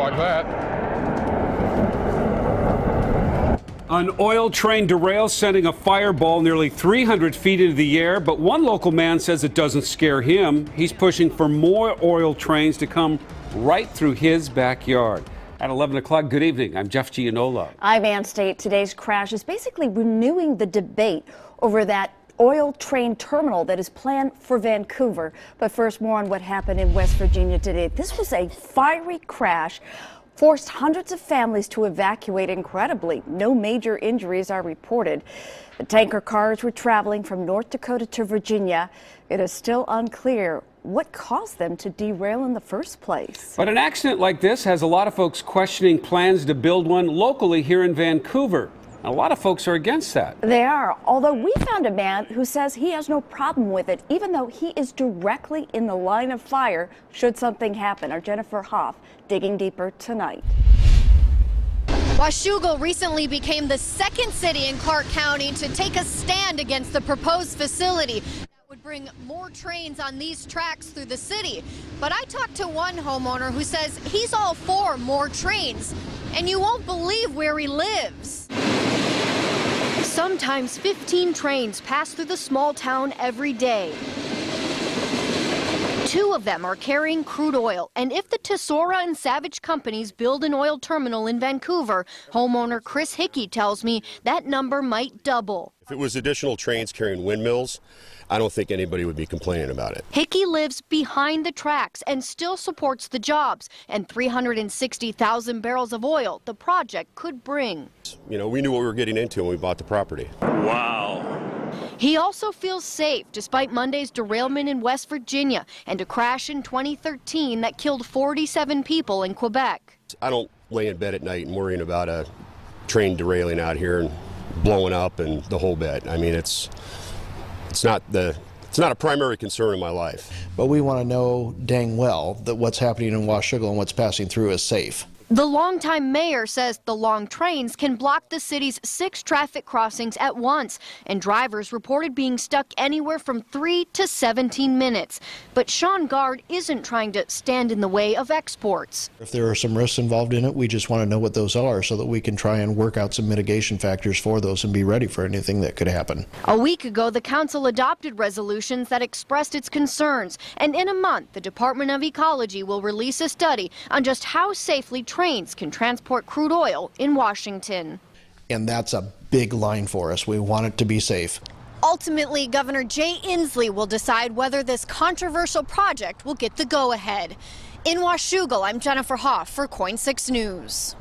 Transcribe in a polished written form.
Roger that. An oil train derails, sending a fireball nearly 300 feet into the air, but one local man says it doesn't scare him. He's pushing for more oil trains to come right through his backyard. At 11 o'clock, good evening. I'm Jeff Gianola. I'm Ann State. Today's crash is basically renewing the debate over that oil train terminal that is planned for Vancouver. But first, more on what happened in West Virginia today. This was a fiery crash. Forced hundreds of families to evacuate. Incredibly, no major injuries are reported. The tanker cars were traveling from North Dakota to Virginia. It is still unclear what caused them to derail in the first place. But an accident like this has a lot of folks questioning plans to build one locally here in Vancouver. A lot of folks are against that. They are, although we found a man who says he has no problem with it, even though he is directly in the line of fire should something happen. Our Jennifer Hoff digging deeper tonight. Washougal recently became the second city in Clark County to take a stand against the proposed facility that would bring more trains on these tracks through the city. But I talked to one homeowner who says he's all for more trains, and you won't believe where he lives. Sometimes 15 trains pass through the small town every day. 2 of them are carrying crude oil, and if the Tesora and Savage companies build an oil terminal in Vancouver, homeowner Chris Hickey tells me that number might double. If it was additional trains carrying windmills, I don't think anybody would be complaining about it. Hickey lives behind the tracks and still supports the jobs and 360,000 barrels of oil the project could bring. You know, we knew what we were getting into when we bought the property. Wow. He also feels safe despite Monday's derailment in West Virginia and a crash in 2013 that killed 47 people in Quebec. I don't lay in bed at night and worrying about a train derailing out here and blowing up and the whole bit. I mean, it's not a primary concern in my life. But we want to know dang well that what's happening in Washougal and what's passing through is safe. The longtime mayor says the long trains can block the city's 6 traffic crossings at once, and drivers reported being stuck anywhere from 3 to 17 minutes. But Sean Gard isn't trying to stand in the way of exports. If there are some risks involved in it, we just want to know what those are so that we can try and work out some mitigation factors for those and be ready for anything that could happen. A week ago, the council adopted resolutions that expressed its concerns, and in a month, the Department of Ecology will release a study on just how safely trains can transport crude oil in Washington. And that's a big line for us. We want it to be safe. Ultimately, Governor Jay Inslee will decide whether this controversial project will get the go-ahead. In Washougal, I'm Jennifer Hoff for KOIN 6 News.